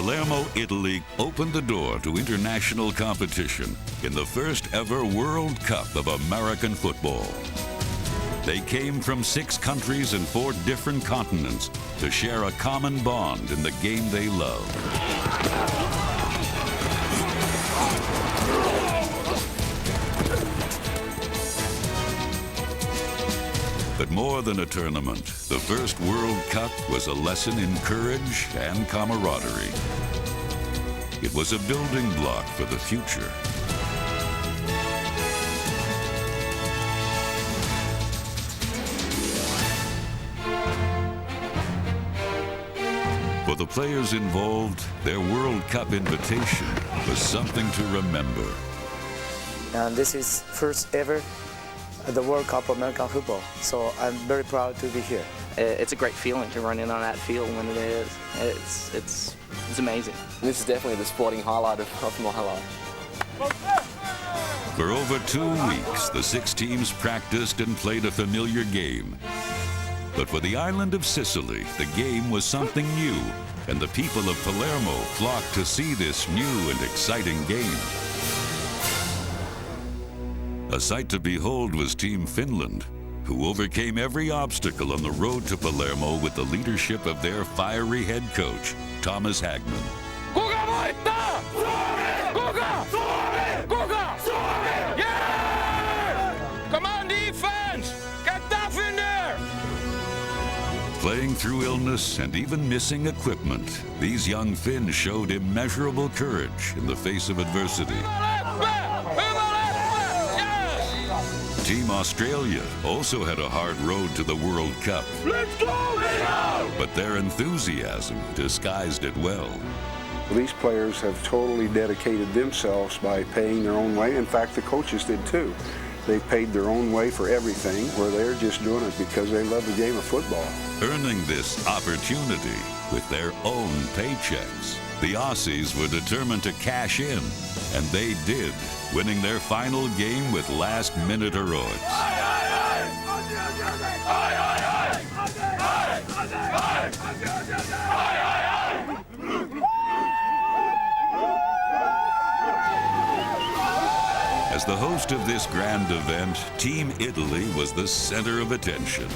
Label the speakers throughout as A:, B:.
A: Palermo, Italy opened the door to international competition in the first ever World Cup of American football. They came from 6 countries and 4 different continents to share a common bond in the game they love. But more than a tournament, the first World Cup was a lesson in courage and camaraderie. It was a building block for the future. For the players involved, their World Cup invitation was something to remember.
B: And this is first ever the World Cup of American football, so I'm very proud to be here.
C: It's a great feeling to run in on that field when it is. It's amazing.
D: This is definitely the sporting highlight of my life.
A: For over 2 weeks, the 6 teams practiced and played a familiar game. But for the island of Sicily, the game was something new, and the people of Palermo flocked to see this new and exciting game. A sight to behold was Team Finland, who overcame every obstacle on the road to Palermo with the leadership of their fiery head coach, Thomas Hagman.
E: Kuka voittaa? Suomi! Kuka? Suomi! Kuka? Suomi! Yeah! Come on, defense! Get tough in there!
A: Playing through illness and even missing equipment, these young Finns showed immeasurable courage in the face of adversity. Team Australia also had a hard road to the World Cup.
E: Let's go!
A: But their enthusiasm disguised it well.
F: These players have totally dedicated themselves by paying their own way. In fact, the coaches did too. They paid their own way for everything, where they're just doing it because they love the game of football.
A: Earning this opportunity with their own paychecks, the Aussies were determined to cash in, and they did, winning their final game with last-minute heroics. As the host of this grand event, Team Italy was the center of attention.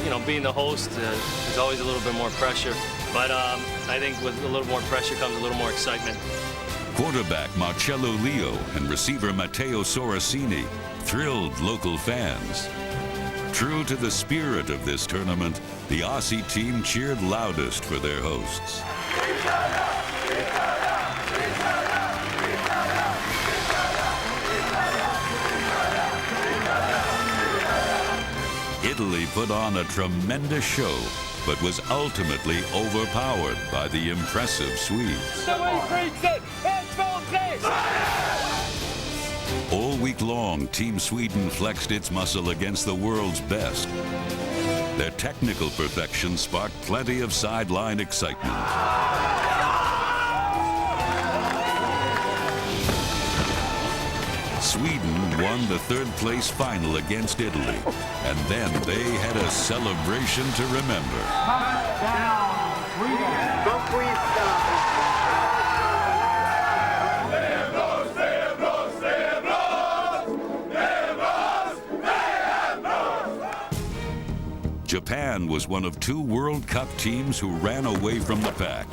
G: You know, being the host is always a little bit more pressure, but I think with a little more pressure comes a little more excitement.
A: Quarterback Marcello Leo and receiver Matteo Sorrasini thrilled local fans. True to the spirit of this tournament, the Aussie team cheered loudest for their hosts. Italy put on a tremendous show, but was ultimately overpowered by the impressive Swedes. All week long, Team Sweden flexed its muscle against the world's best. Their technical perfection sparked plenty of sideline excitement. Sweden won the third-place final against Italy, and then they had a celebration to remember. Japan was one of 2 World Cup teams who ran away from the pack.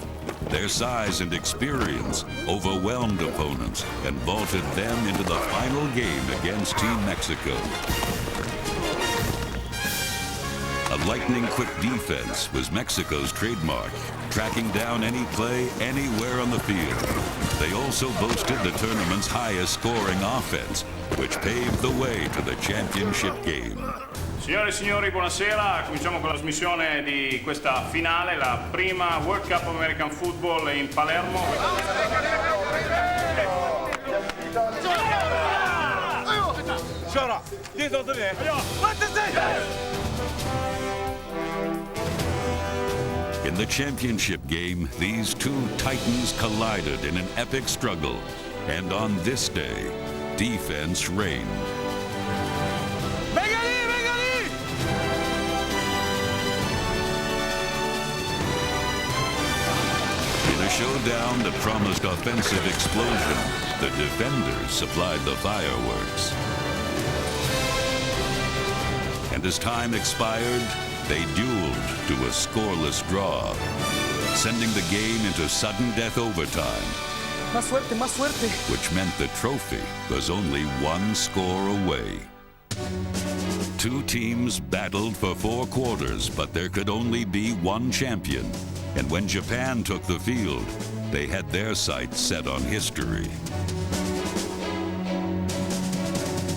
A: Their size and experience overwhelmed opponents and vaulted them into the final game against Team Mexico. A lightning-quick defense was Mexico's trademark, tracking down any play anywhere on the field. They also boasted the tournament's highest-scoring offense, which paved the way to the championship game.
H: Signore e signori, buonasera. Cominciamo con la trasmissione di questa finale, la prima World Cup of American Football in Palermo.
A: In the championship game, these 2 titans collided in an epic struggle, and on this day, defense reigned. showdown that promised offensive explosion, the defenders supplied the fireworks. And as time expired, they dueled to a scoreless draw, sending the game into sudden death overtime.
I: Más suerte, más suerte.
A: Which meant the trophy was only one score away. Two teams battled for 4 quarters, but there could only be one champion. And when Japan took the field, they had their sights set on history.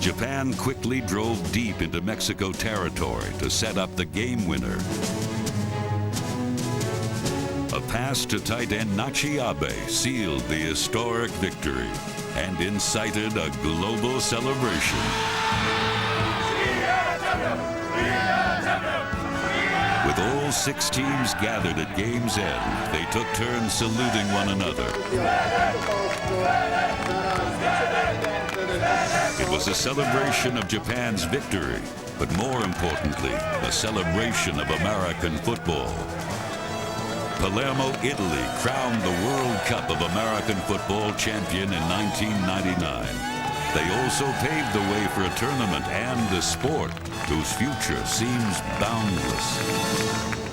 A: Japan quickly drove deep into Mexico territory to set up the game winner. A pass to tight end Nachi Abe sealed the historic victory and incited a global celebration. With all 6 teams gathered at game's end, they took turns saluting one another. It was a celebration of Japan's victory, but more importantly, a celebration of American football. Palermo, Italy crowned the World Cup of American Football champion in 1999. They also paved the way for a tournament and a sport whose future seems boundless.